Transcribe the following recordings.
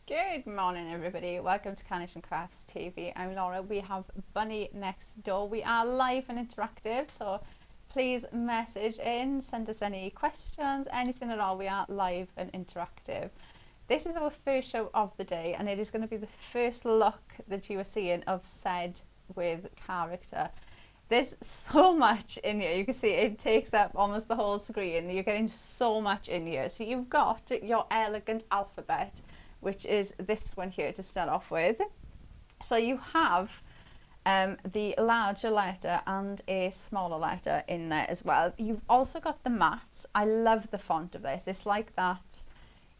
Good morning, everybody. Welcome to Carnation Crafts TV. I'm Laura. We have Bunny next door. We are live and interactive, so please message in, send us any questions, anything at all. We are live and interactive. This is our first show of the day, and it is going to be the first look that you are seeing of said with character. There's so much in here. You can see it takes up almost the whole screen. You're getting so much in here. So you've got your elegant alphabet, which is this one here to start off with. So you have the larger letter and a smaller letter in there as well. You've also got the matte. I love the font of this. It's like that.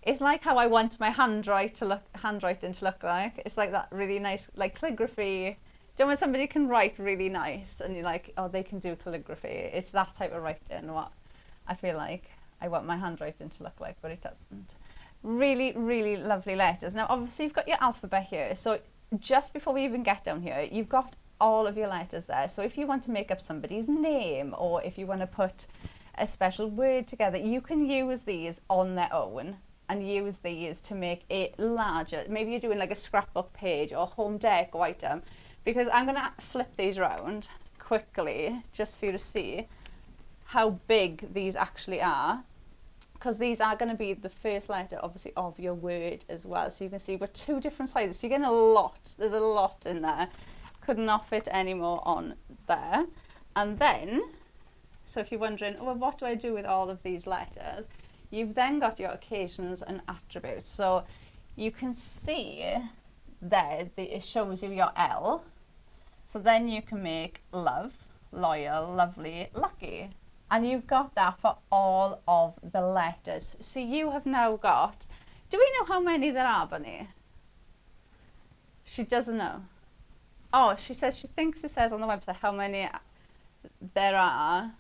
It's like how I want my handwriting to look like. It's like that really nice, like calligraphy. Do you know when somebody can write really nice and you're like, oh, they can do calligraphy? It's that type of writing what I feel like I want my handwriting to look like, but it doesn't. Really, really lovely letters. Now, obviously, you've got your alphabet here. So just before we even get down here, you've got all of your letters there. So if you want to make up somebody's name, or if you want to put a special word together, you can use these on their own and use these to make it larger. Maybe you're doing like a scrapbook page or home decor item, because I'm going to flip these around quickly just for you to see how big these actually are, because these are going to be the first letter, obviously, of your word as well. So you can see we're two different sizes. So you're getting a lot. There's a lot in there. Could not fit any more on there. And then, so if you're wondering, well, what do I do with all of these letters? You've then got your occasions and attributes. So you can see there, it shows you your L. So then you can make love, loyal, lovely, lucky. And you've got that for all of the letters. So you have now got, do we know how many there are, Bunny? She doesn't know. Oh, she says she thinks it says on the website how many there are.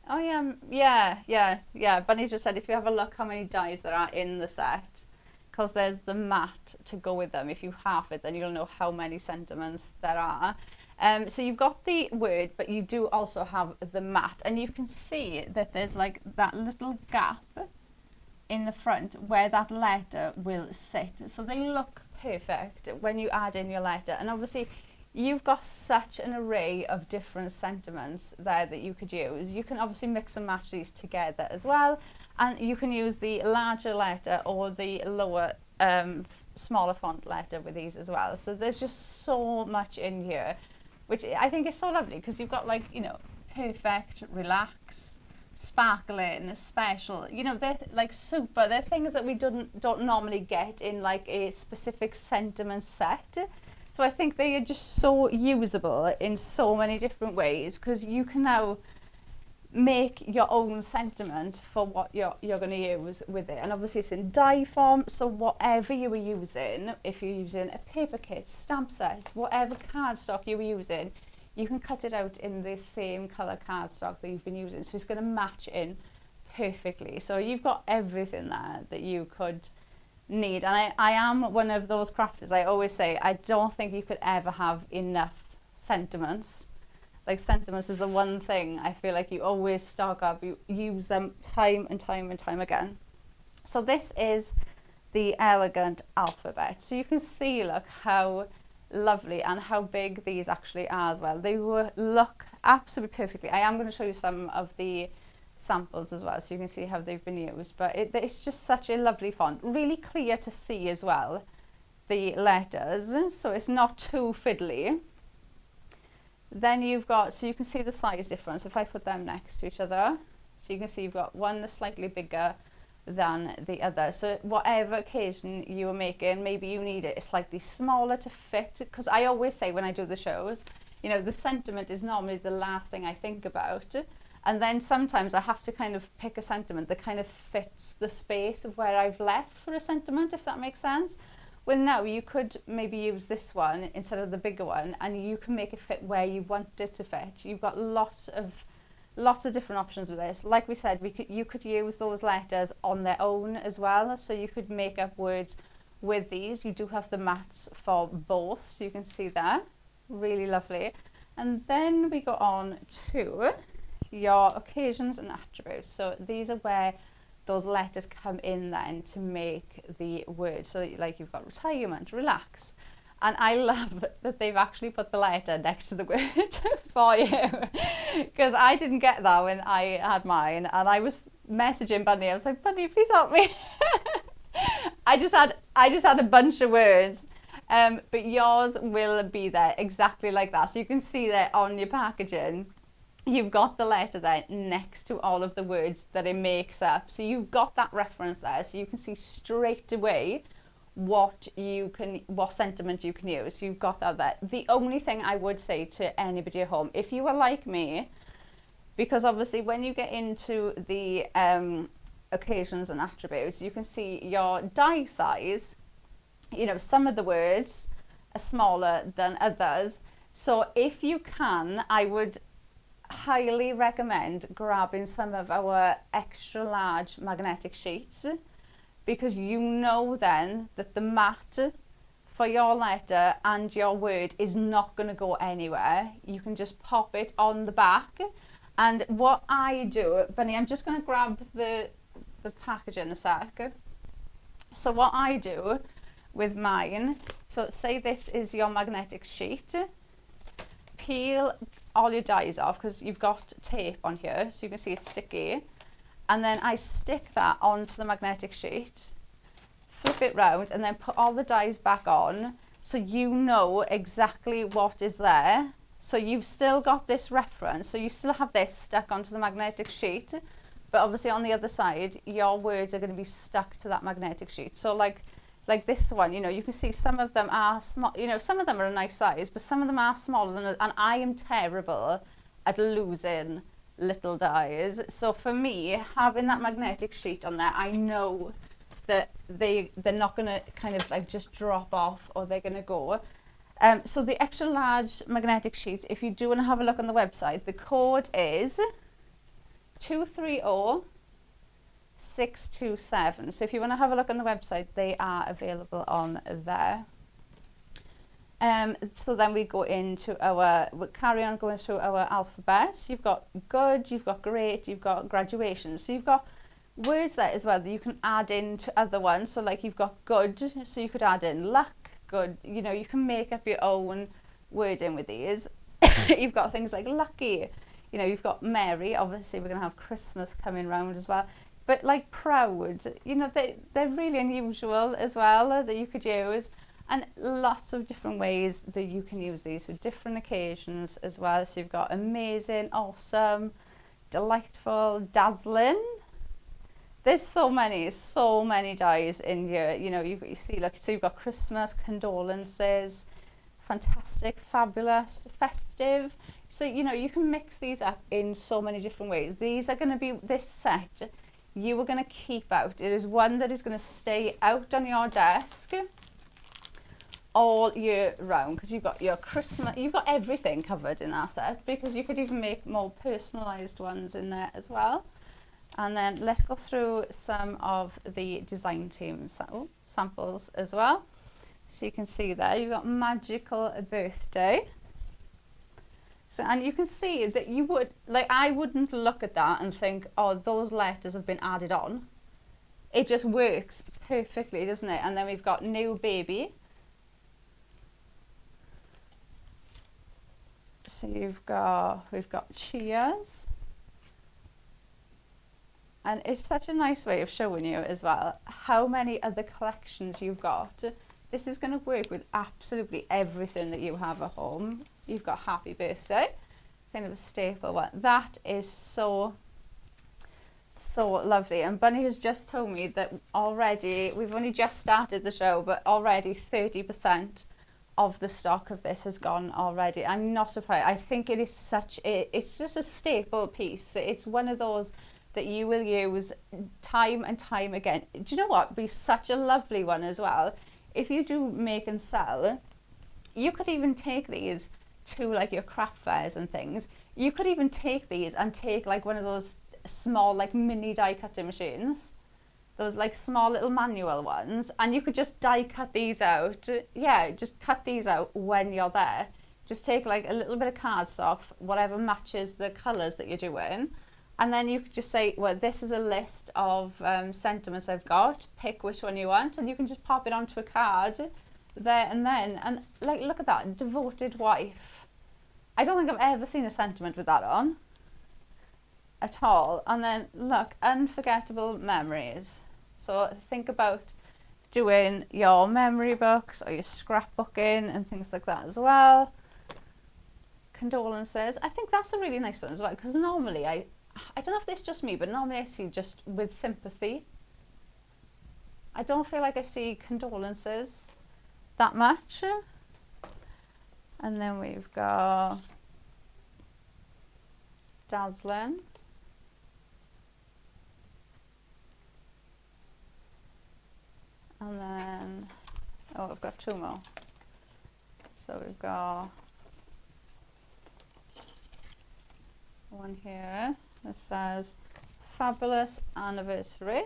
Oh yeah. Bunny just said if you have a look how many dies there are in the set, because there's the mat to go with them. If you have it, then you'll know how many sentiments there are. So you've got the word, but you do also have the mat, and you can see that there's like that little gap in the front where that letter will sit. So they look perfect when you add in your letter. And obviously you've got such an array of different sentiments there that you could use. You can obviously mix and match these together as well, and you can use the larger letter or the lower smaller font letter with these as well. So there's just so much in here, which I think is so lovely, because you've got, like, you know, perfect, relax, sparkling, special, you know, they're like super. They're things that we don't normally get in like a specific sentiment set. So I think they are just so usable in so many different ways, because you can now make your own sentiment for what you're going to use with it. And obviously it's in die form, so whatever you were using, if you're using a paper kit, stamp set, whatever cardstock you were using, you can cut it out in the same colour cardstock that you've been using, so it's going to match in perfectly. So you've got everything there that you could need. And I am one of those crafters, I always say, I don't think you could ever have enough sentiments. Like, sentiments is the one thing I feel like you always stock up, you use them time and time and time again. So this is the elegant alphabet. So you can see, look how lovely and how big these actually are as well. They look absolutely perfectly. I am going to show you some of the samples as well, so you can see how they've been used, but it's just such a lovely font, really clear to see as well, the letters, so it's not too fiddly. Then you've got, so you can see the size difference if I put them next to each other. So you can see you've got one that's slightly bigger than the other. So whatever occasion you are making, maybe you need it slightly smaller to fit, because I always say when I do the shows, you know, the sentiment is normally the last thing I think about. And then sometimes I have to kind of pick a sentiment that kind of fits the space of where I've left for a sentiment, if that makes sense. Well, now you could maybe use this one instead of the bigger one, and you can make it fit where you want it to fit. You've got lots of different options with this. Like we said, you could use those letters on their own as well. So you could make up words with these. You do have the mats for both, so you can see that. Really lovely. And then we go on to your occasions and attributes. So these are where those letters come in then to make the word. So like you've got retirement, relax. And I love that they've actually put the letter next to the word for you. Because I didn't get that when I had mine. And I was messaging Bunny. I was like, Bunny, please help me. I just had a bunch of words. But yours will be there exactly like that. So you can see that on your packaging, you've got the letter there next to all of the words that it makes up. So you've got that reference there. So you can see straight away what sentiment you can use. You've got that there. The only thing I would say to anybody at home, if you are like me, because obviously when you get into the occasions and attributes, you can see your die size. You know, some of the words are smaller than others. So if you can, I would highly recommend grabbing some of our extra large magnetic sheets, because you know then that the mat for your letter and your word is not going to go anywhere. You can just pop it on the back. And what I do, Bunny, I'm just going to grab the package in a sec. So what I do with mine, so say this is your magnetic sheet, peel all your dies off because you've got tape on here so you can see it's sticky, and then I stick that onto the magnetic sheet, flip it round, and then put all the dies back on so you know exactly what is there. So you've still got this reference, so you still have this stuck onto the magnetic sheet, but obviously on the other side your words are going to be stuck to that magnetic sheet. So like this one, you know, you can see some of them are small, you know, some of them are a nice size, but some of them are smaller than, and I am terrible at losing little dies. So for me, having that magnetic sheet on there, I know that they're not going to kind of like just drop off, or they're going to go. So the extra large magnetic sheet, if you do want to have a look on the website, the code is 230627. So if you want to have a look on the website, they are available on there. So then we go into we'll carry on going through our alphabet. You've got good, you've got great, you've got graduation. So you've got words there as well that you can add into other ones. So like you've got good, so you could add in luck, good, you know, you can make up your own wording with these. You've got things like lucky, you know, you've got merry, obviously we're going to have Christmas coming round as well. But like proud, you know, they're really unusual as well that you could use. And lots of different ways that you can use these for different occasions as well. So you've got amazing, awesome, delightful, dazzling. There's so many dies in here. You know, you see, look, so you've got Christmas, condolences, fantastic, fabulous, festive. So, you know, you can mix these up in so many different ways. These are going to be, this set, you are going to keep out. It is one that is going to stay out on your desk all year round, because you've got your Christmas, you've got everything covered in that set, because you could even make more personalised ones in there as well. And then let's go through some of the design team samples as well. So you can see there, you've got magical birthday. So, and you can see that you would, like, I wouldn't look at that and think, oh, those letters have been added on. It just works perfectly, doesn't it? And then we've got new baby. So we've got cheers. And it's such a nice way of showing you as well how many other collections you've got. This is going to work with absolutely everything that you have at home. You've got happy birthday, kind of a staple one. That is so lovely. And Bunny has just told me that already, we've only just started the show, but already 30% of the stock of this has gone already. I'm not surprised. I think it is it's just a staple piece. It's one of those that you will use time and time again. Do you know what? It'd be such a lovely one as well. If you do make and sell, you could even take these to like your craft fairs and things. You could even take these and take like one of those small like mini die cutting machines, those like small little manual ones, and you could just die cut these out. Yeah, just cut these out when you're there. just take like a little bit of cardstock, whatever matches the colours that you're doing, and then you could just say, well, this is a list of sentiments I've got, pick which one you want, and you can just pop it onto a card there and then. And like, look at that, devoted wife. I don't think I've ever seen a sentiment with that on at all. And then look, unforgettable memories. So think about doing your memory books or your scrapbooking and things like that as well. Condolences. I think that's a really nice one as well, because normally I don't know if it's just me, but normally I see just with sympathy. I don't feel like I see condolences that much. And then we've got dazzling. And then, oh, I've got two more. So we've got one here that says fabulous anniversary.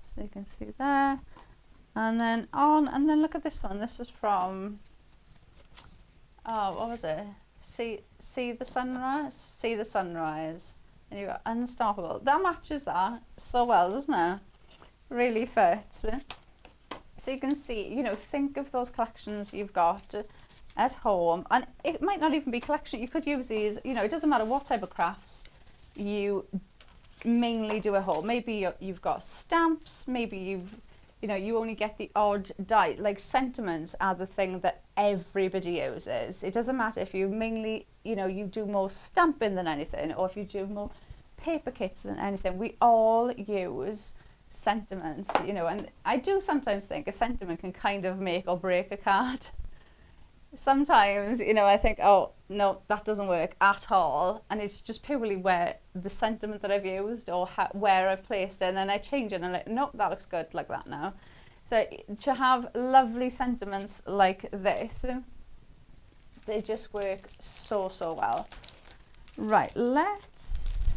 So you can see there. And then on, and then look at this one. This was from, oh, what was it? See the sunrise? See the sunrise. And you've got unstoppable. That matches that so well, doesn't it? Really fits. So you can see, you know, think of those collections you've got at home. And it might not even be collection. You could use these, you know, it doesn't matter what type of crafts you mainly do at home. Maybe you've got stamps, maybe you know, you only get the odd die. Like sentiments are the thing that everybody uses. It doesn't matter if you mainly, you know, you do more stamping than anything, or if you do more paper kits than anything. We all use sentiments, you know, and I do sometimes think a sentiment can kind of make or break a card. Sometimes, you know, I think, oh, no, that doesn't work at all. And it's just purely where the sentiment that I've used or where I've placed it. And then I change it and I'm like, nope, that looks good like that now. So to have lovely sentiments like this, they just work so, so well. Right, let's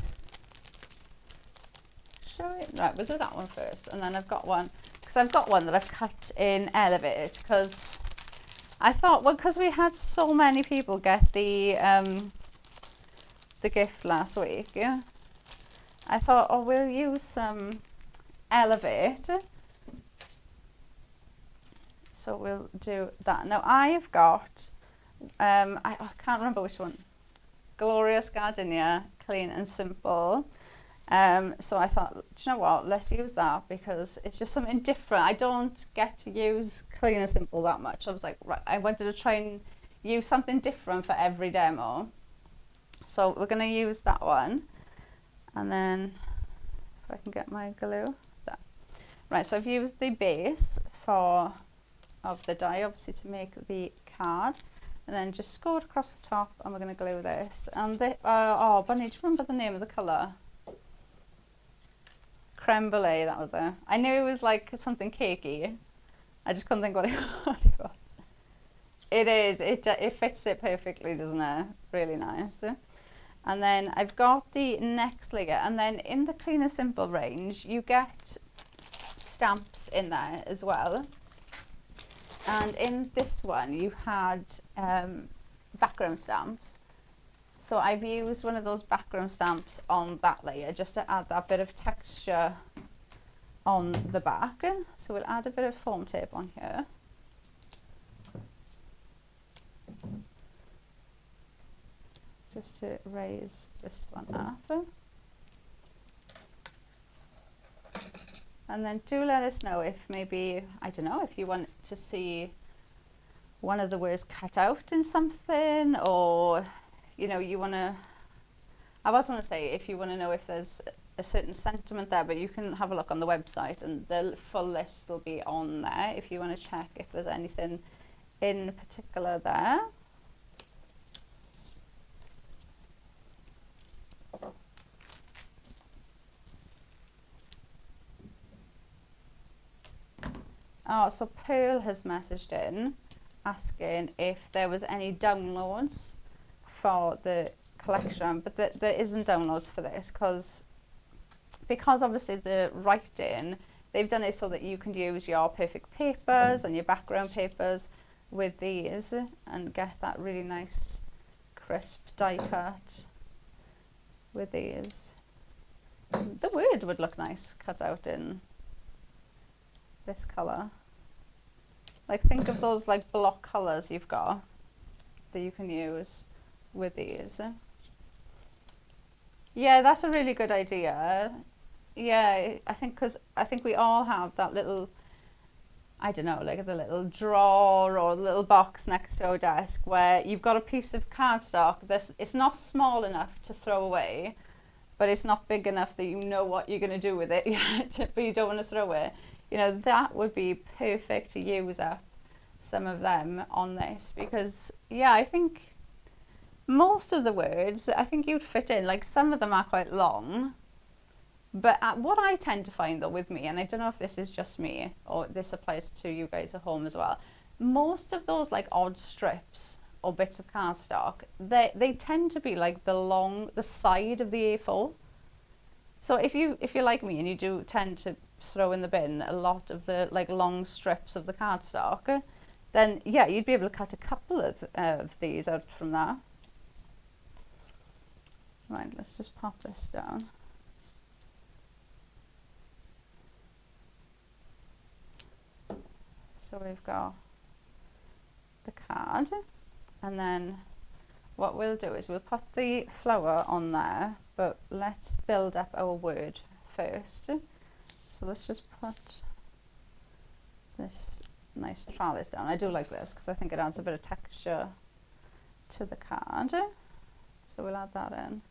show it. Right, we'll do that one first. And then I've got one, because I've got one that I've cut in Elevate, because I thought, well, because we had so many people get the gift last week, yeah, I thought, oh, we'll use some Elevate. So we'll do that. Now I've got, I can't remember which one, Glorious Gardenia, Clean and Simple. So I thought, do you know what, let's use that because it's just something different. I don't get to use Clean and Simple that much. I was like, right, I wanted to try and use something different for every demo. So we're going to use that one. And then if I can get my glue, that. Right, so I've used the base of the die, obviously, to make the card. And then just scored across the top, and we're going to glue this. And oh, Bunny, do you remember the name of the colour? Creme brulee, that was it. I knew it was like something cakey. I just couldn't think what it was. It is. It fits it perfectly, doesn't it? Really nice. And then I've got the next layer. And then in the Clean and Simple range, you get stamps in there as well. And in this one, you had background stamps. So I've used one of those background stamps on that layer just to add that bit of texture on the back. So we'll add a bit of foam tape on here. Just to raise this one up. And then do let us know if maybe, I don't know, if you want to see one of the words cut out in something, or you know, you want to, I was going to say if you want to know if there's a certain sentiment there, but you can have a look on the website and the full list will be on there if you want to check if there's anything in particular there. Oh, so Pearl has messaged in asking if there was any downloads for the collection, but there isn't downloads for this because obviously the writing, they've done it so that you can use your perfect papers and your background papers. with these and get that really nice crisp die cut with these. The word would look nice cut out in this colour. Like, think of those like block colours you've got that you can use with these. Yeah, that's a really good idea. Yeah, I think we all have that little, I don't know, like the little drawer or little box next to our desk where you've got a piece of cardstock that's, it's not small enough to throw away, but it's not big enough that you know what you're going to do with it yet, but you don't want to throw it. You know, that would be perfect to use up some of them on this, because yeah, I think most of the words, I think you'd fit in. Like, some of them are quite long, but what I tend to find though with me, and I don't know if this is just me or this applies to you guys at home as well, most of those like odd strips or bits of cardstock, they tend to be like the side of the A4. So if you're like me and you do tend to throw in the bin a lot of the like long strips of the cardstock, then yeah, you'd be able to cut a couple of these out from that. Right, let's just pop this down. So we've got the card, and then what we'll do is we'll put the flower on there, but let's build up our word first. So let's just put this nice trellis down. I do like this because I think it adds a bit of texture to the card. So we'll add that in.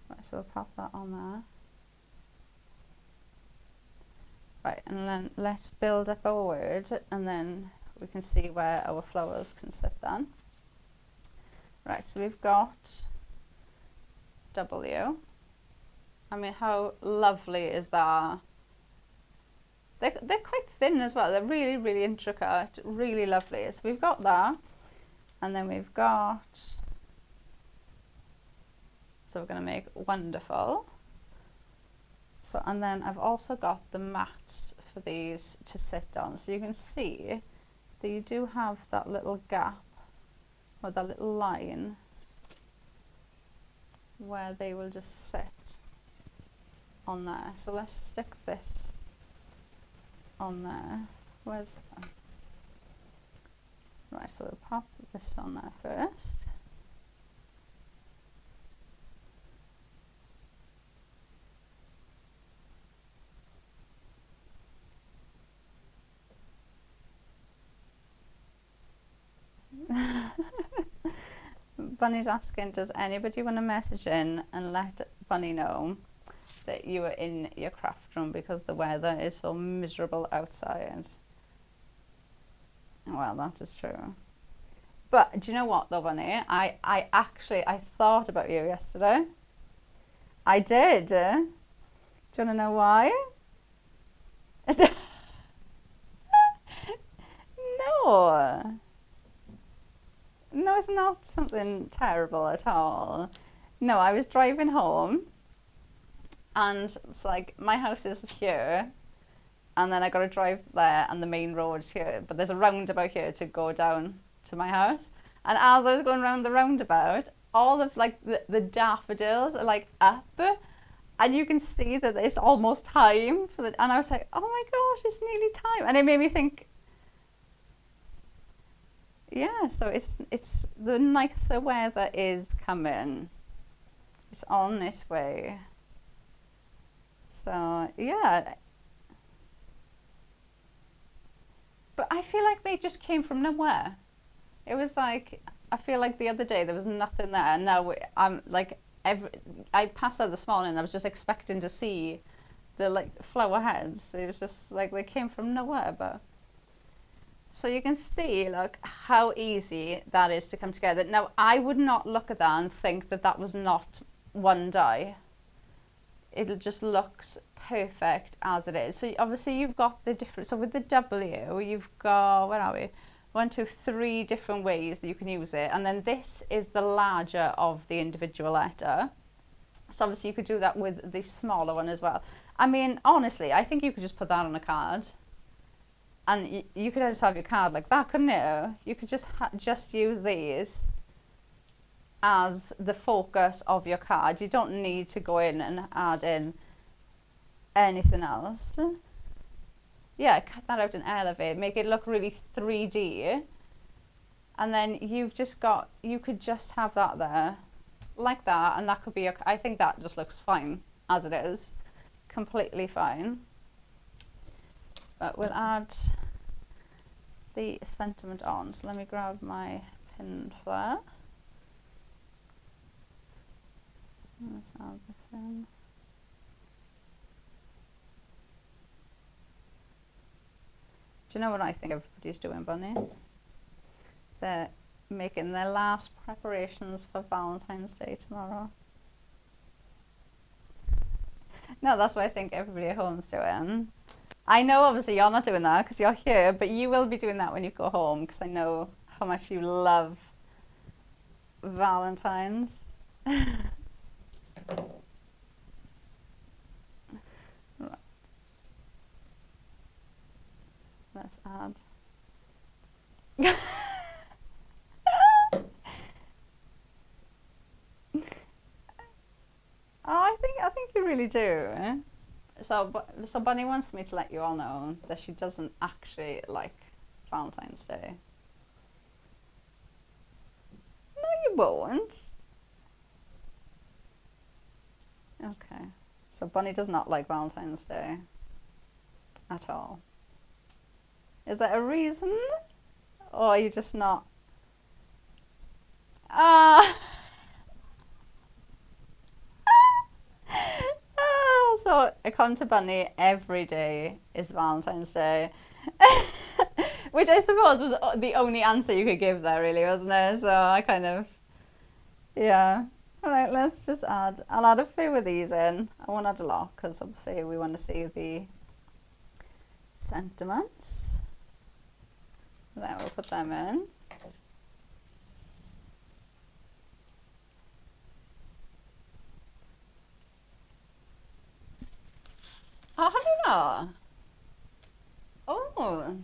Right, so we'll pop that on there. Right, and then let's build up our word, and then we can see where our flowers can sit then. Right, so we've got W. I mean, how lovely is that? They're quite thin as well. They're really, really intricate, really lovely. So we've got that, and then we've got, so we're going to make wonderful. So, and then I've also got the mats for these to sit on. So you can see that you do have that little gap, or that little line, where they will just sit on there. So let's stick this on there. Where's that? Right, so we'll pop this on there first. Bunny's asking, does anybody want to message in and let Bunny know that you are in your craft room because the weather is so miserable outside? Well, that is true. But do you know what though, Bunny? I thought about you yesterday. I did. Do you want to know why? No. No, it's not something terrible at all. No, I was driving home, and it's like my house is here, and then I got to drive there, and the main road's here, but there's a roundabout here to go down to my house. And as I was going around the roundabout, all of like the daffodils are like up, and you can see that it's almost time for the. And I was like, oh my gosh, it's nearly time, and it made me think. Yeah, so it's the nicer weather is coming. It's on its way. So yeah. But I feel like they just came from nowhere. It was like, I feel like the other day there was nothing there. And now I'm like, I passed out this morning and I was just expecting to see the like flower heads. It was just like they came from nowhere, but. So you can see, look, how easy that is to come together. Now, I would not look at that and think that that was not one die. It just looks perfect as it is. So obviously you've got the different, so with the W, you've got, where are we? 1, 2, 3 different ways that you can use it. And then this is the larger of the individual letter. So obviously you could do that with the smaller one as well. I mean, honestly, I think you could just put that on a card. And you could just have your card like that, couldn't you? You could just use these as the focus of your card. You don't need to go in and add in anything else. Yeah, cut that out and elevate, make it look really 3D. And then you could just have that there like that, and that could be I think that just looks fine as it is, completely fine. But we'll add the sentiment on. So let me grab my pin flare. Let's add this in. Do you know what I think everybody's doing, Bunny? They're making their last preparations for Valentine's Day tomorrow. No, that's what I think everybody at home's doing. I know obviously you're not doing that because you're here, but you will be doing that when you go home because I know how much you love Valentine's. Right. Let's add. Oh, I think you really do. Eh? So Bunny wants me to let you all know that she doesn't actually like Valentine's Day. No, you won't. Okay. So Bunny does not like Valentine's Day at all. Is there a reason? Or are you just not? So according to Bunny, every day is Valentine's Day. Which I suppose was the only answer you could give there, really, wasn't it? So I kind of, yeah. All right, let's just add. I'll add a few of these in. I won't add a lot because obviously we want to see the sentiments. Then we'll put them in. Oh, have you not? Oh,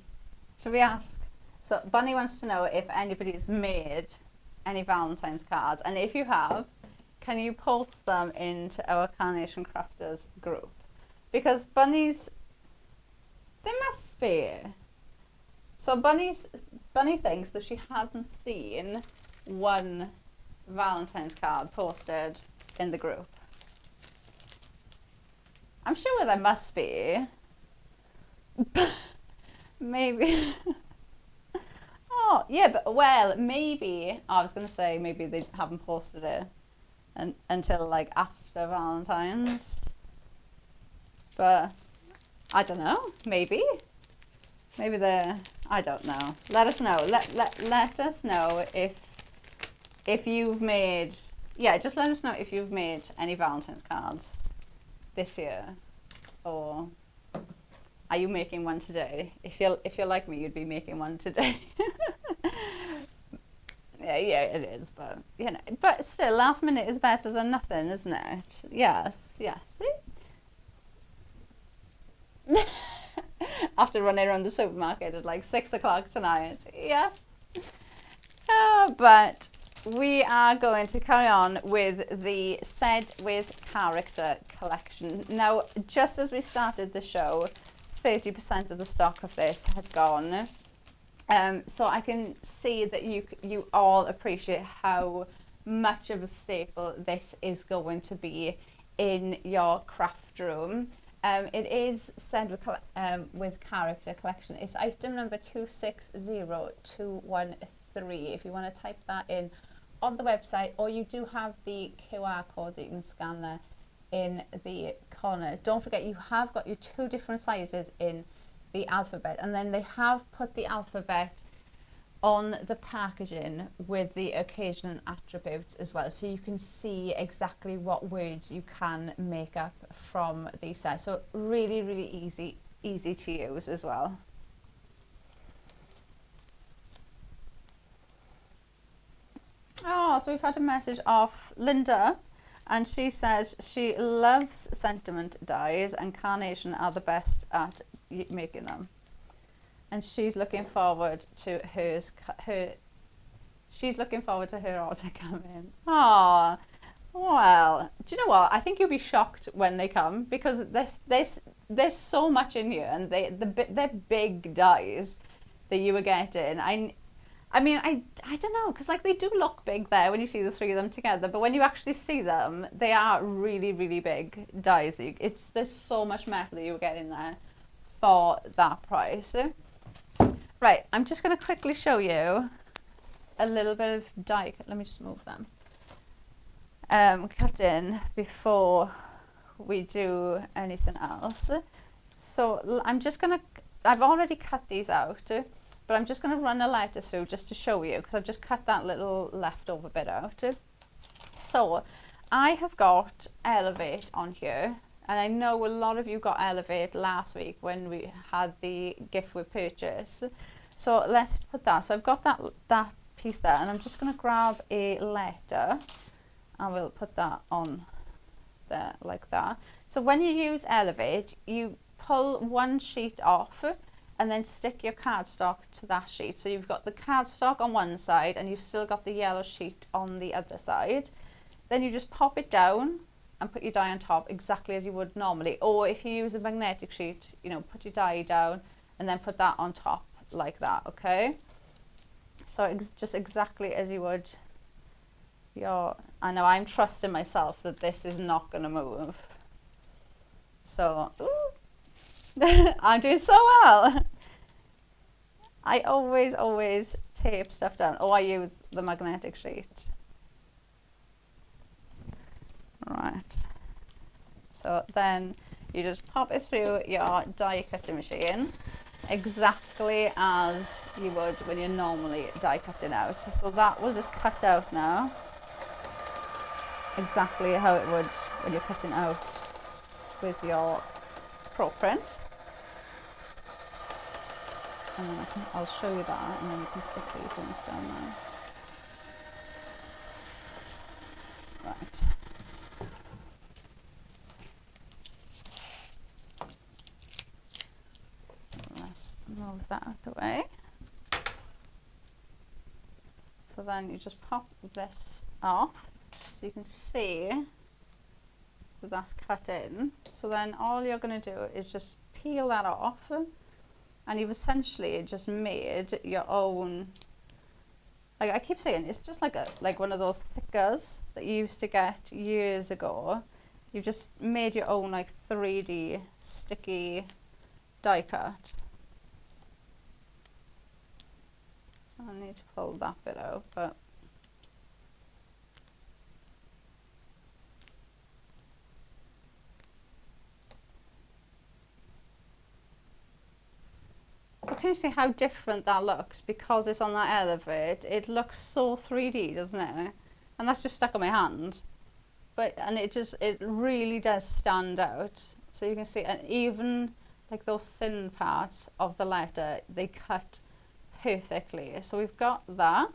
should we ask? So Bunny wants to know if anybody's made any Valentine's cards, and if you have, can you post them into our Carnation Crafters group? Because Bunny must be. So Bunny thinks that she hasn't seen one Valentine's card posted in the group. I'm sure there must be. Maybe. Oh, yeah, but well, maybe, I was going to say maybe they haven't posted it until like after Valentine's. But I don't know, maybe. Maybe I don't know. Let us know. Let us know if you've made, yeah, just let us know if you've made any Valentine's cards this year, or are you making one today? If you're like me, you'd be making one today. Yeah, it is, but you know, but still, last minute is better than nothing, isn't it? Yes. See? After running around the supermarket at like 6 o'clock tonight. Yeah. But we are going to carry on with the Said with Character collection. Now, just as we started the show, 30% of the stock of this had gone. So I can see that you all appreciate how much of a staple this is going to be in your craft room. It is Said with Character collection. It's item number 260213. If you want to type that in on the website, or you do have the QR code that you can scan there in the corner. Don't forget, you have got your 2 different sizes in the alphabet, and then they have put the alphabet on the packaging with the occasion and attributes as well, so you can see exactly what words you can make up from these sets. So really easy to use as well. Oh, so we've had a message off Linda, and she says she loves sentiment dies and Carnation are the best at making them. and she's looking forward to she's looking forward to her order coming. Oh, well, do you know what? I think you'll be shocked when they come, because there's so much in here, and they're big dies that you were getting. I mean, I don't know, because like they do look big there when you see the three of them together, but when you actually see them, they are really, really big dies. There's so much metal that you get in there for that price. Right, I'm just going to quickly show you a little bit of die. Let me just move them. Cut in before we do anything else. So I've already cut these out, but I'm just going to run a letter through just to show you, because I've just cut that little leftover bit out. So I have got Elevate on here, and I know a lot of you got Elevate last week when we had the gift with purchase. So let's put that. So I've got that piece there, and I'm just going to grab a letter and we'll put that on there like that. So when you use Elevate, you pull one sheet off and then stick your cardstock to that sheet. So you've got the cardstock on one side and you've still got the yellow sheet on the other side. Then you just pop it down and put your die on top exactly as you would normally. Or if you use a magnetic sheet, you know, put your die down and then put that on top like that, okay? So just exactly as you would I know I'm trusting myself that this is not going to move. So, I'm doing so well. I always tape stuff down. Oh, I use the magnetic sheet. Right. So then you just pop it through your die cutting machine exactly as you would when you're normally die cutting out. So that will just cut out now. Exactly how it would when you're cutting out with your Pro Print. And then I'll show you that, and then you can stick these ones down there. Right. Let's move that out the way. So then you just pop this off, so you can see that that's cut in. So then all you're going to do is just peel that off, and you've essentially just made your own, like I keep saying, it's just like one of those thickers that you used to get years ago. You've just made your own like 3D sticky die cut. So I need to pull that bit out, but can you see how different that looks because it's on that Elevate? It looks so 3D, doesn't it? And that's just stuck on my hand. And it really does stand out. So you can see, and even like those thin parts of the letter, they cut perfectly. So we've got that.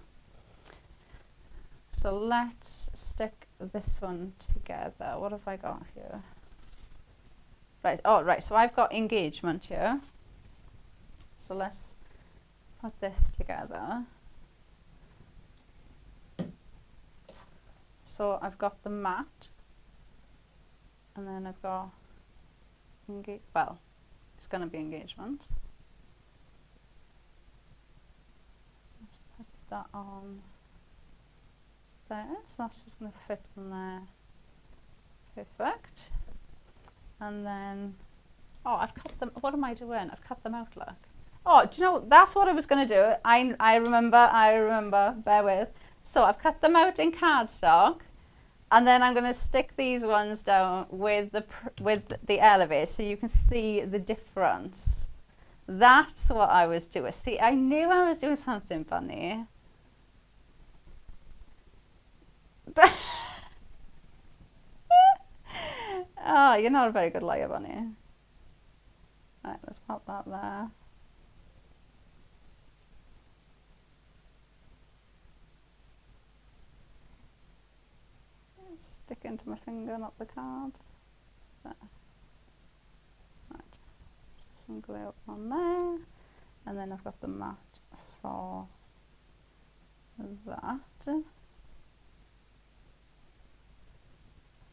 So let's stick this one together. What have I got here? Right, oh right, so I've got Engagement here. So let's put this together. So I've got the mat, and then I've got, well, it's going to be Engagement. Let's put that on there, so that's just going to fit on there. Perfect. And then, oh, I've cut them, what am I doing? I've cut them out, look. Oh, do you know, that's what I was going to do. I remember, bear with. So I've cut them out in cardstock, and then I'm going to stick these ones down with the Elevate so you can see the difference. That's what I was doing. See, I knew I was doing something funny. Oh, you're not a very good liar, Bunny. Right, let's pop that there. Stick into my finger, not the card. There. Right, just put some glue on there. And then I've got the mat for that.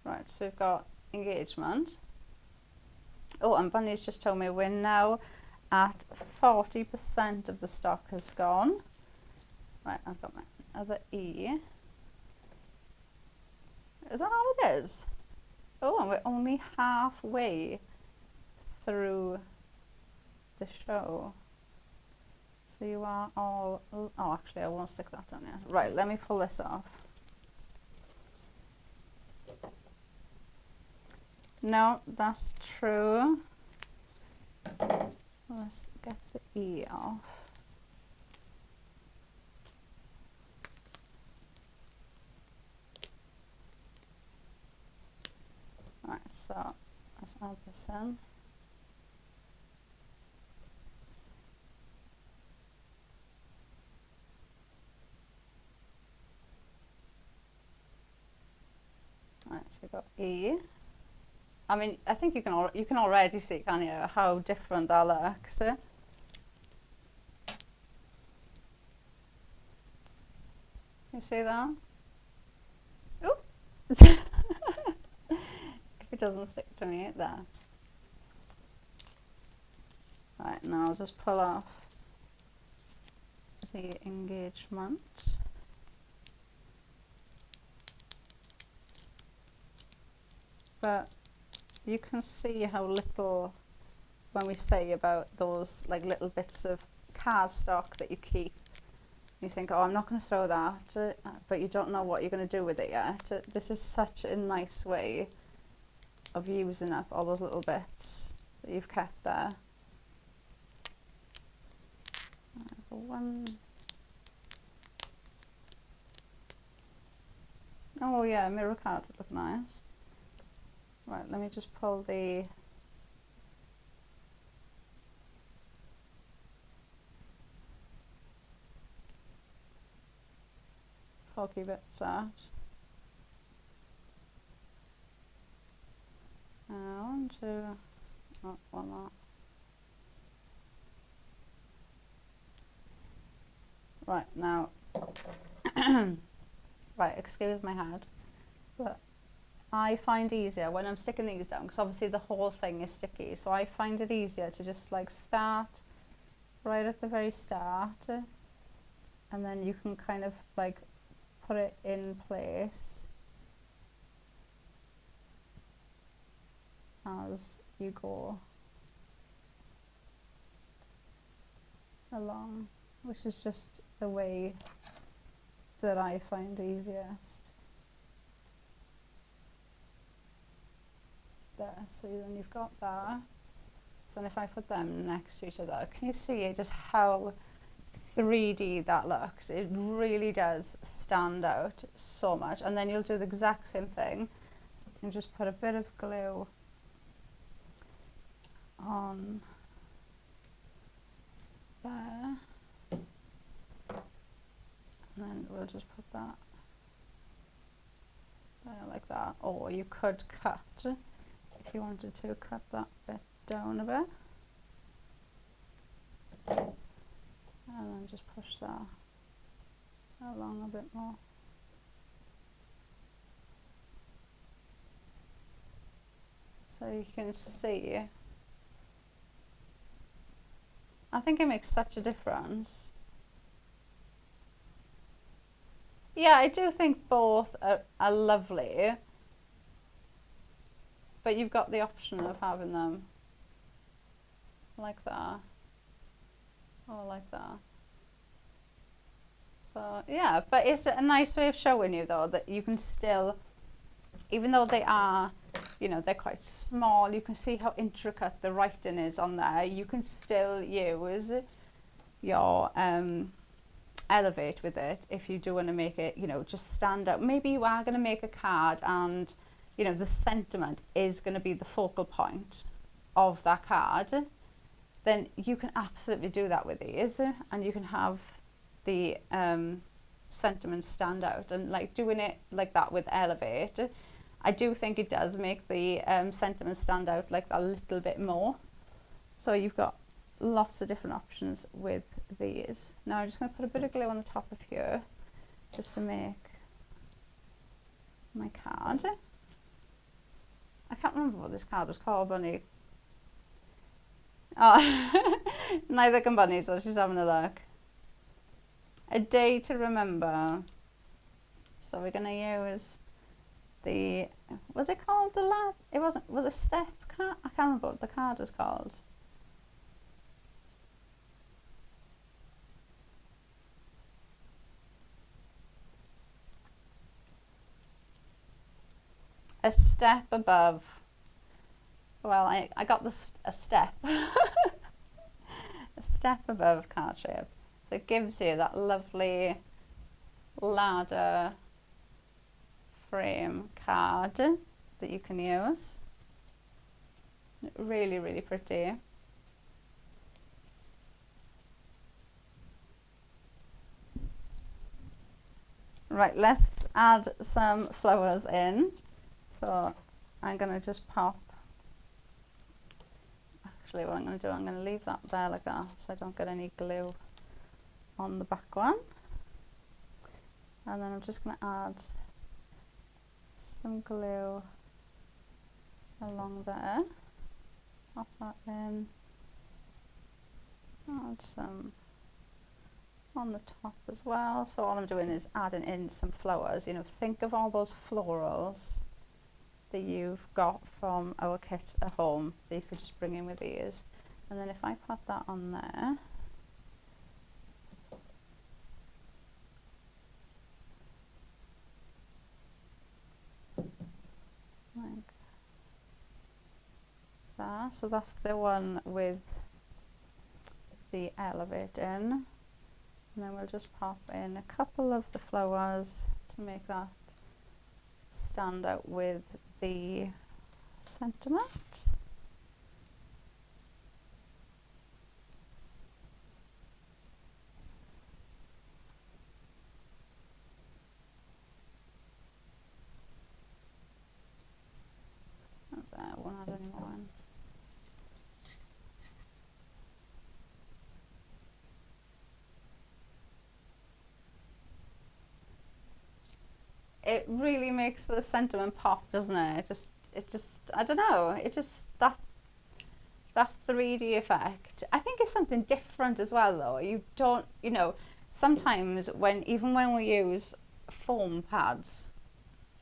Right, so we've got engagement. Oh, and Bunny's just told me we're now at 40% of the stock has gone. Right, I've got my other E. Is that all it is? Oh, and we're only halfway through the show. So you are all, oh, actually I won't stick that down yet. Right, let me pull this off. No, that's true. Let's get the E off. Right, so let's add this in. Right, so we've got E. I mean, I think you can already see, can't you, how different that looks. You see that? Oh! If it doesn't stick to me, there. Right, now I'll just pull off the engagement. But you can see how little, when we say about those like little bits of cardstock that you keep, you think, oh, I'm not going to throw that, but you don't know what you're going to do with it yet. This is such a nice way of using up all those little bits that you've kept there. Oh yeah, mirror card would look nice. Right, let me just pull the bulky bits out. One, two, oh, one more. Right, now, right, excuse my head, but I find easier when I'm sticking these down, because obviously the whole thing is sticky, so I find it easier to just like start right at the very start, and then you can kind of like put it in place as you go along, which is just the way that I find easiest. There, so then you've got that. So if I put them next to each other, can you see just how 3D that looks? It really does stand out so much. And then you'll do the exact same thing. So you can just put a bit of glue on there. And then we'll just put that there like that. Or you could cut, if you wanted to, cut that bit down a bit. And then just push that along a bit more. So you can see, I think it makes such a difference. Yeah, I do think both are lovely, but you've got the option of having them like that or like that. So yeah, but it's a nice way of showing you though that you can still, even though they are, you know, they're quite small, you can see how intricate the writing is on there. You can still use your Elevate with it if you do want to make it, you know, just stand out. Maybe you are going to make a card and, you know, the sentiment is going to be the focal point of that card. Then you can absolutely do that with these, and you can have the sentiment stand out. And like doing it like that with Elevate, I do think it does make the sentiment stand out like a little bit more. So you've got lots of different options with these. Now I'm just going to put a bit of glue on the top of here just to make my card. I can't remember what this card was called, Bunny. Oh, neither can Bunny, so she's having a look. A day to remember. So we're going to use the, was it called the lab? It wasn't, was it step card? I can't remember what the card was called. A step above. Well, I got a step. A step above card shape. So it gives you that lovely ladder frame card that you can use. Really, really pretty. Right, let's add some flowers in. So I'm going to just pop, actually what I'm going to do, I'm going to leave that there like that so I don't get any glue on the back one. And then I'm just going to add some glue along there. Pop that in. Add some on the top as well. So all I'm doing is adding in some flowers. You know, think of all those florals that you've got from our kit at home that you could just bring in with these. And then if I put that on there, like that. So that's the one with the elevate in. And then we'll just pop in a couple of the flowers to make that stand out with the sentiment. There, won't add any more in. It really makes the sentiment pop, doesn't it? It just, I don't know, it just, that 3D effect. I think it's something different as well though. You don't, you know, sometimes even when we use foam pads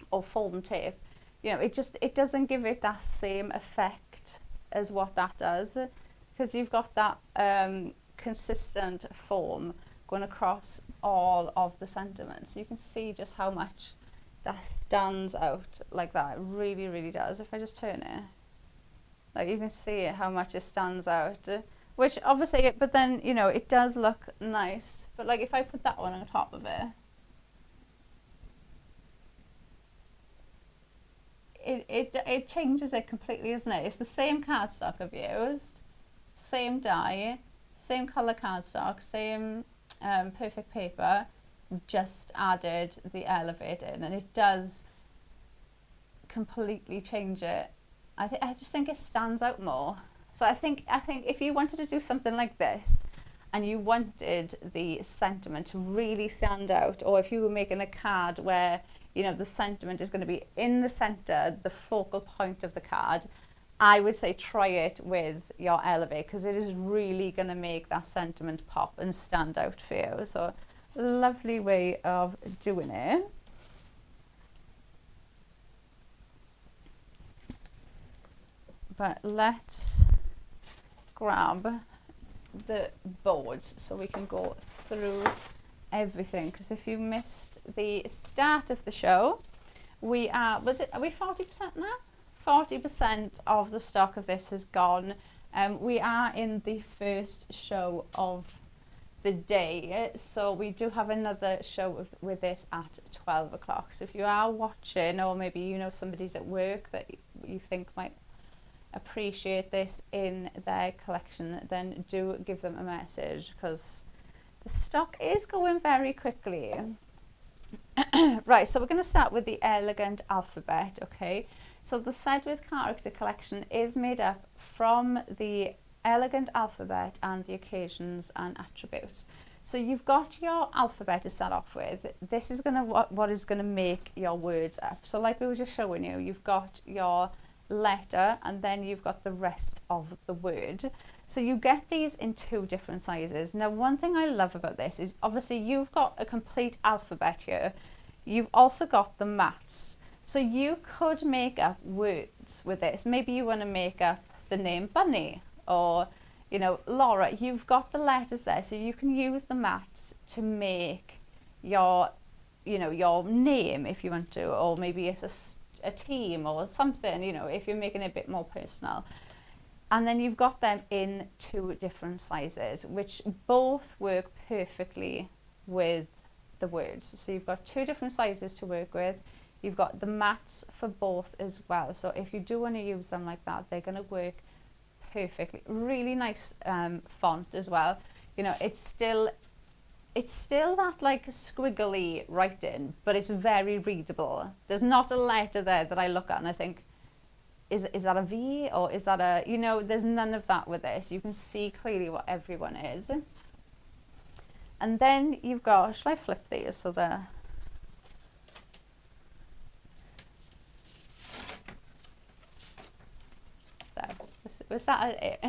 or foam tape, you know, it doesn't give it that same effect as what that does, because you've got that consistent foam going across all of the sentiments. You can see just how much that stands out like that. It really, really does. If I just turn it, like you can see how much it stands out, which obviously, but then, you know, it does look nice. But like if I put that one on top of it, it changes it completely, isn't it? It's the same cardstock I've used, same dye, same colour cardstock, same perfect paper, just added the elevate in, and it does completely change it. I just think it stands out more. So I think if you wanted to do something like this and you wanted the sentiment to really stand out, or if you were making a card where, you know, the sentiment is going to be in the center, the focal point of the card, I would say try it with your elevate, because it is really going to make that sentiment pop and stand out for you. So lovely way of doing it. But let's grab the boards so we can go through everything, because if you missed the start of the show, are we 40% now? 40% of the stock of this has gone. We are in the first show of the day, so we do have another show with this at 12 o'clock. So if you are watching, or maybe you know somebody's at work that you think might appreciate this in their collection, then do give them a message, because the stock is going very quickly. Right, so we're going to start with the Elegant Alphabet. Okay, so the Said with Character collection is made up from the elegant alphabet and the occasions and attributes. So you've got your alphabet to start off with. This is going to what is going to make your words up. So like we were just showing you, you've got your letter and then you've got the rest of the word. So you get these in two different sizes. Now one thing I love about this is obviously you've got a complete alphabet here. You've also got the maths. So you could make up words with this. Maybe you want to make up the name Bunny or, you know, Laura. You've got the letters there, so you can use the maths to make your, you know, your name if you want to, or maybe it's a team or something, you know, if you're making it a bit more personal. And then you've got them in two different sizes, which both work perfectly with the words. So you've got two different sizes to work with. You've got the maths for both as well. So if you do want to use them like that, they're going to work perfectly. Really nice font as well. You know, it's still that like squiggly writing, but it's very readable. There's not a letter there that I look at and I think, is that a V or is that a, you know, there's none of that with this. You can see clearly what everyone is. And then you've got, shall I flip these so they're, there, was that it?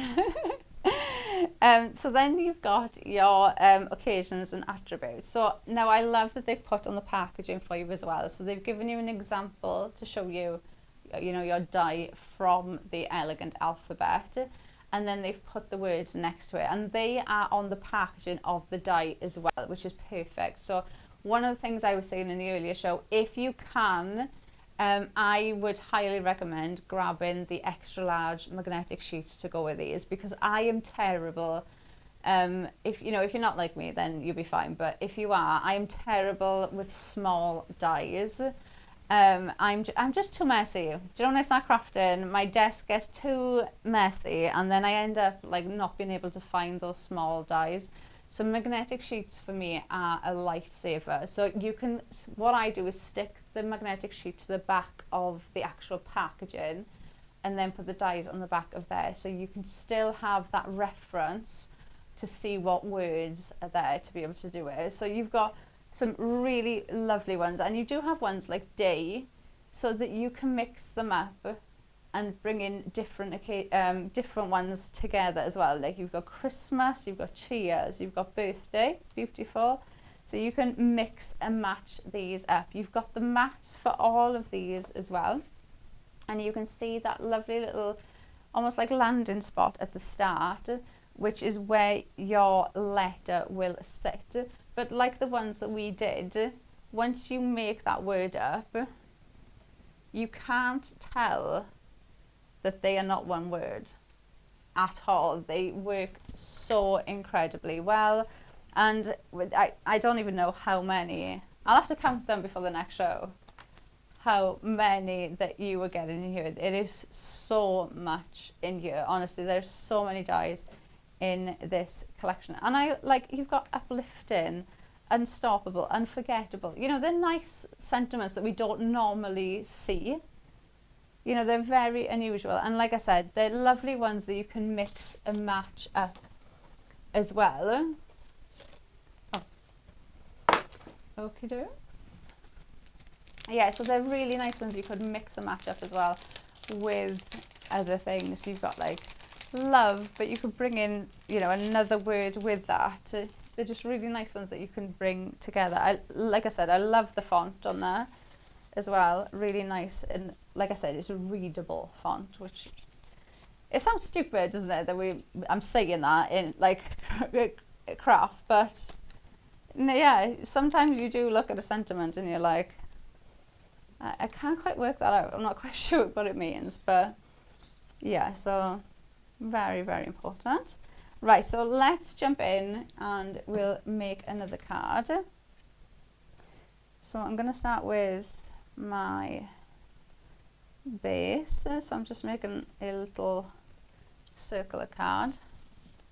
So then you've got your occasions and attributes. So now I love that they've put on the packaging for you as well. So they've given you an example to show you, you know, your die from the elegant alphabet, and then they've put the words next to it, and they are on the packaging of the die as well, which is perfect. So one of the things I was saying in the earlier show, if you can, I would highly recommend grabbing the extra large magnetic sheets to go with these, because I am terrible. If you're not like me, then you'll be fine. But if you are, I am terrible with small dies. I'm just too messy. Do you know, when I start crafting, my desk gets too messy, and then I end up like not being able to find those small dies. So magnetic sheets for me are a lifesaver. So you can, what I do is stick the magnetic sheet to the back of the actual packaging and then put the dies on the back of there. So you can still have that reference to see what words are there to be able to do it. So you've got some really lovely ones, and you do have ones like day, so that you can mix them up and bring in different ones together as well. Like you've got Christmas, you've got cheers, you've got birthday, beautiful. So you can mix and match these up. You've got the mats for all of these as well. And you can see that lovely little, almost like landing spot at the start, which is where your letter will sit. But like the ones that we did, once you make that word up, you can't tell that they are not one word at all. They work so incredibly well. And I don't even know how many, I'll have to count them before the next show, how many that you were getting in here. It is so much in here. Honestly, there's so many dies in this collection. And I like, you've got uplifting, unstoppable, unforgettable. You know, they're nice sentiments that we don't normally see. You know, they're very unusual. And like I said, they're lovely ones that you can mix and match up as well. Oh. Okie dokes. Yeah, so they're really nice ones you could mix and match up as well with other things. You've got like love, but you could bring in, you know, another word with that. They're just really nice ones that you can bring together. Like I said, I love the font on there as well. Really nice. And like I said, it's a readable font, which it sounds stupid, doesn't it, that I'm saying that in like craft, but yeah, sometimes you do look at a sentiment and you're like, I can't quite work that out. I'm not quite sure what it means, but yeah, so very, very important. Right, so let's jump in and we'll make another card. So I'm going to start with my base. So I'm just making a little circular card,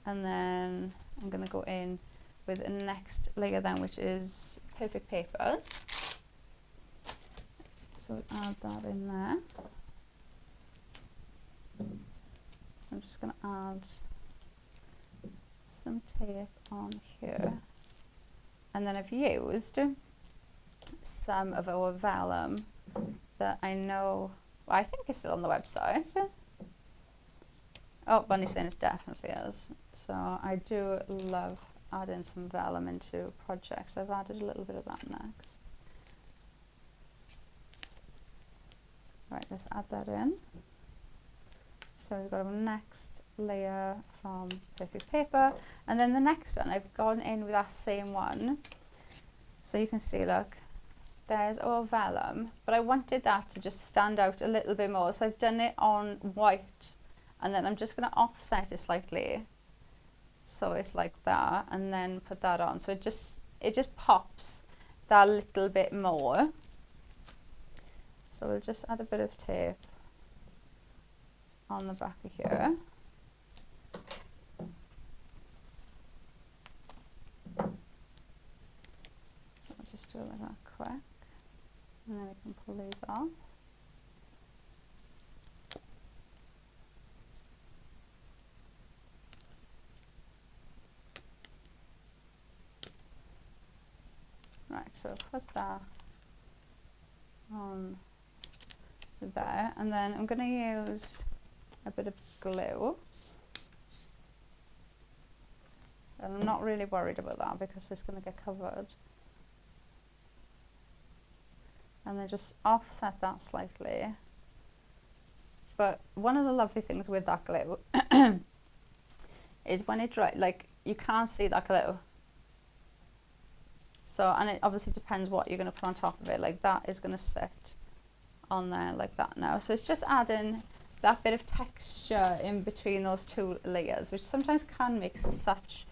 and then I'm going to go in with the next layer then, which is perfect papers. So add that in there. So I'm just going to add some tape on here. And then I've used some of our vellum that I know, well, I think it's still on the website. Oh, Bunny's saying it definitely is. So I do love adding some vellum into projects. I've added a little bit of that next. Right, let's add that in. So we've got our next layer from perfect paper, and then the next one I've gone in with that same one. So you can see, look, there's our vellum, but I wanted that to just stand out a little bit more. So I've done it on white, and then I'm just going to offset it slightly. So it's like that, and then put that on. So it just pops that little bit more. So we'll just add a bit of tape on the back of here. So I'll just do it like that quick, and then we can pull these off. Right, so put that on there, and then I'm going to use a bit of glue. And I'm not really worried about that because it's going to get covered. And then just offset that slightly. But one of the lovely things with that glue is when it dries, like, you can't see that glue. So, and it obviously depends what you're going to put on top of it. Like, that is going to sit on there like that now. So it's just adding that bit of texture in between those two layers, which sometimes can make such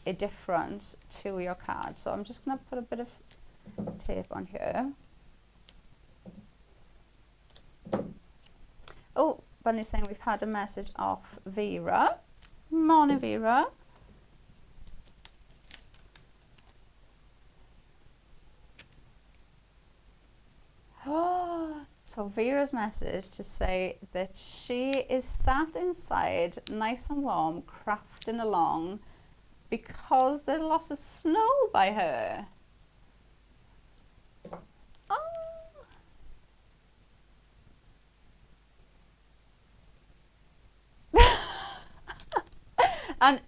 a difference to your card. So I'm just going to put a bit of tape on here. Oh, Bunny's saying we've had a message off Vera. Morning, Vera. So Vera's message to say that she is sat inside, nice and warm, crafting along because there's lots of snow by her. Oh. and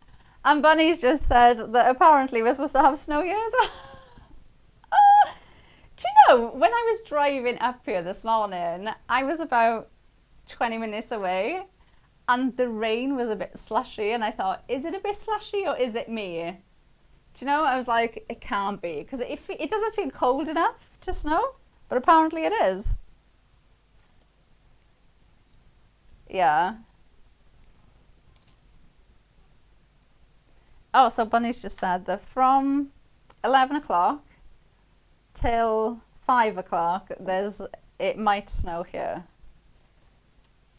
Bunny's just said that apparently we're supposed to have snow here as well. Do you know, when I was driving up here this morning, I was about 20 minutes away and the rain was a bit slushy, and I thought, is it a bit slushy or is it me? Do you know, I was like, it can't be, because it doesn't feel cold enough to snow, but apparently it is. Yeah. Oh, so Bunny's just said that from 11 o'clock till 5 o'clock, it might snow here.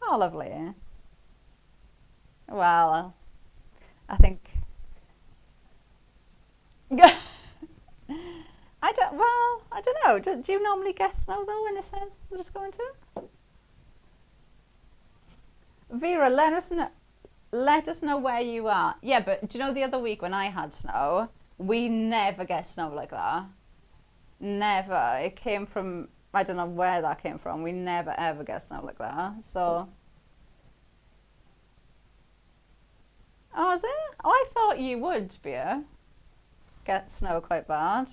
Oh, lovely. Well, I think I don't know. Do you normally get snow though when it says that it's going to? Vera, let us know where you are. Yeah, but do you know the other week when I had snow, we never get snow like that. Never. It came from, I don't know where that came from. We never ever get snow like that. So. Oh, is it? Oh, I thought you would, Bea. Get snow quite bad.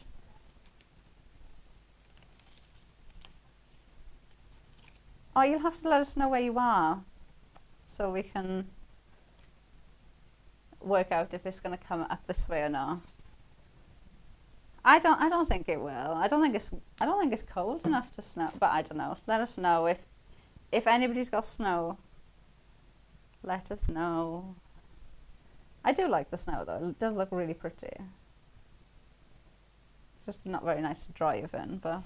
Oh, you'll have to let us know where you are so we can work out if it's going to come up this way or not. I don't think it will. I don't think it's cold enough to snow, but I don't know. Let us know if anybody's got snow. Let us know. I do like the snow though. It does look really pretty. It's just not very nice to drive in, but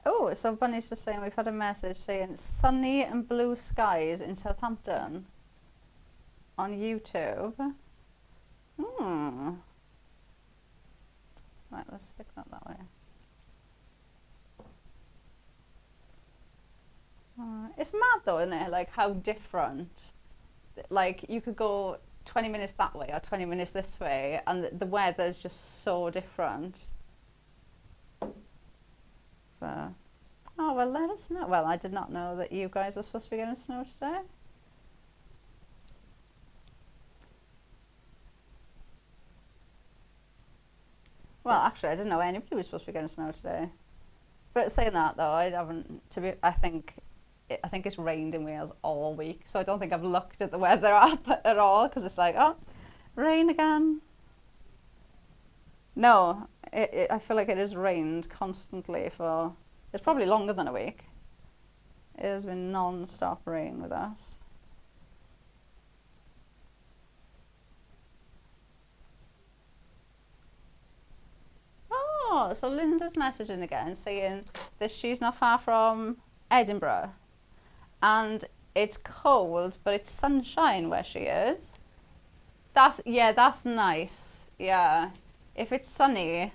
oh, Oh, so Bunny's just saying we've had a message saying sunny and blue skies in Southampton on YouTube. Right, let's stick that way. It's mad though, isn't it? Like how different. Like you could go 20 minutes that way or 20 minutes this way, and the weather is just so different. Oh, well, let us know. Well, I did not know that you guys were supposed to be getting snow today. Well, actually, I didn't know anybody was supposed to be getting snow today. But saying that, though, I haven't, I think it's rained in Wales all week, so I don't think I've looked at the weather app at all, because it's like, oh, rain again. No, I feel like it has rained constantly for, it's probably longer than a week. It has been non-stop rain with us. Oh, so Linda's messaging again saying that she's not far from Edinburgh. And it's cold, but it's sunshine where she is. That's nice. Yeah. If it's sunny,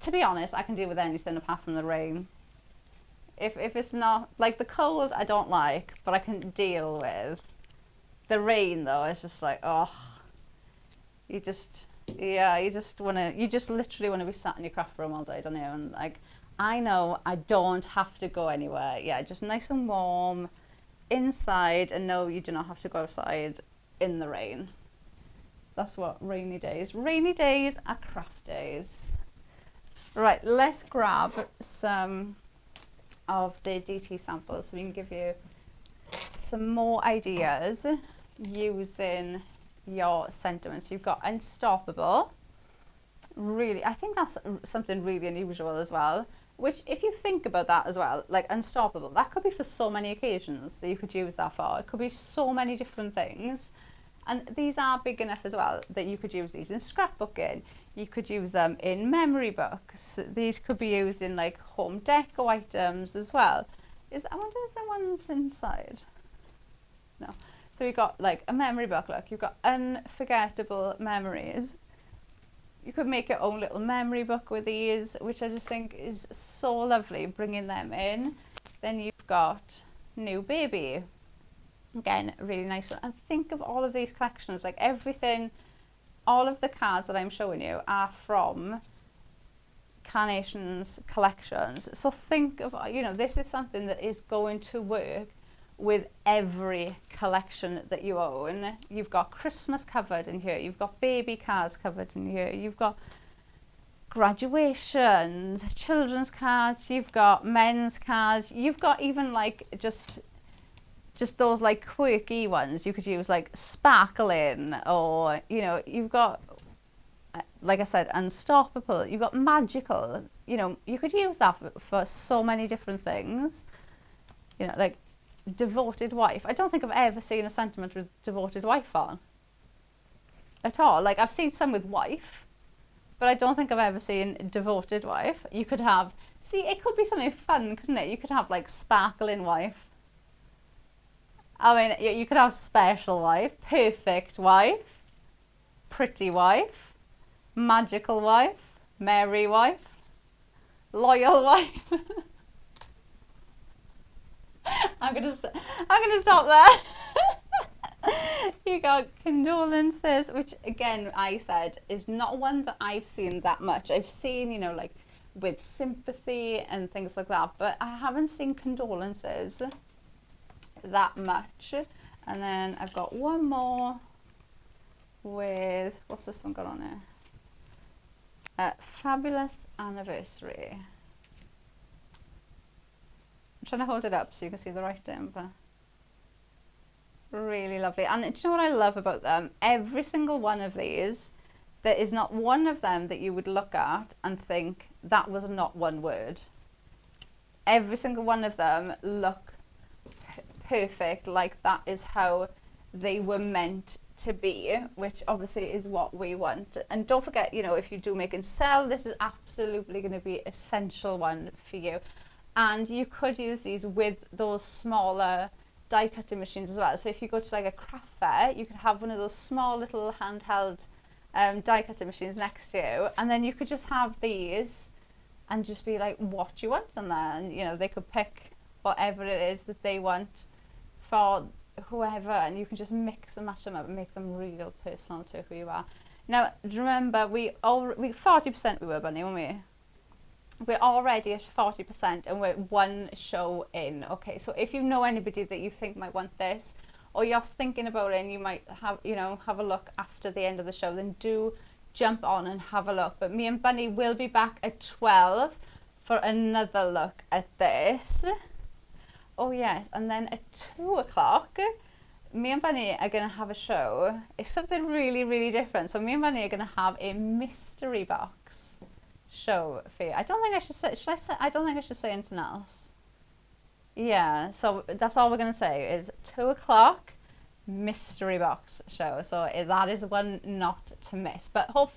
to be honest, I can deal with anything apart from the rain. If it's not, like the cold I don't like, but I can deal with. The rain though, it's just like, oh, you just literally want to be sat in your craft room all day, don't you? And like, I know I don't have to go anywhere. Yeah, just nice and warm inside, and no, you do not have to go outside in the rain. That's what rainy days are craft days. Right, let's grab some of the DT samples so we can give you some more ideas using your sentiments. You've got Unstoppable. Really, I think that's something really unusual as well, which if you think about that as well, like Unstoppable, that could be for so many occasions that you could use that for. It could be so many different things. And these are big enough as well that you could use these in scrapbooking. You could use them in memory books. These could be used in like home deco items as well. I wonder is there ones inside? No. So you've got like a memory book, look, you've got unforgettable memories. You could make your own little memory book with these, which I just think is so lovely, bringing them in. Then you've got New Baby. Again, really nice one. And think of all of these collections, like everything, all of the cards that I'm showing you are from Carnation's collections. So think of, you know, this is something that is going to work with every collection that you own. You've got Christmas covered in here, you've got baby cards covered in here, you've got graduations, children's cards, you've got men's cards, you've got even like just those like quirky ones you could use, like sparkling, or you know, you've got, like I said, Unstoppable, you've got magical, you know, you could use that for so many different things, you know, like devoted wife. I don't think I've ever seen a sentiment with devoted wife on at all. Like I've seen some with wife, but I don't think I've ever seen devoted wife. You could have, see, it could be something fun, couldn't it? You could have like sparkling wife. I mean, you could have special wife, perfect wife, pretty wife, magical wife, merry wife, loyal wife. I'm gonna stop there. You got Condolences, which again I said is not one that I've seen that much. I've seen, you know, like with Sympathy and things like that, but I haven't seen Condolences that much. And then I've got one more with, what's this one got on here? Fabulous Anniversary. I'm trying to hold it up so you can see the writing, but really lovely. And do you know what I love about them? Every single one of these, there is not one of them that you would look at and think that was not one word. Every single one of them look perfect, like that is how they were meant to be, which obviously is what we want. And don't forget, you know, if you do make and sell, this is absolutely going to be an essential one for you. And you could use these with those smaller die cutting machines as well. So if you go to like a craft fair, you could have one of those small little handheld die cutting machines next to you, and then you could just have these and just be like, what do you want on there? And you know, they could pick whatever it is that they want for whoever, and you can just mix and match them up and make them real personal to who you are. Now remember, we 40% we were, Bunny, weren't we? We're already at 40% and we're one show in. Okay, so if you know anybody that you think might want this, or you're thinking about it and you might have, you know, have a look after the end of the show, then do jump on and have a look. But me and Bunny will be back at 12 for another look at this. Oh yes, and then at 2 o'clock, me and Bunny are going to have a show. It's something really, really different. So me and Bunny are going to have a mystery box show for you. I don't think I should say, should I say, I don't think I should say anything else. Yeah, so that's all we're going to say is 2 o'clock mystery box show. So that is one not to miss. But hopefully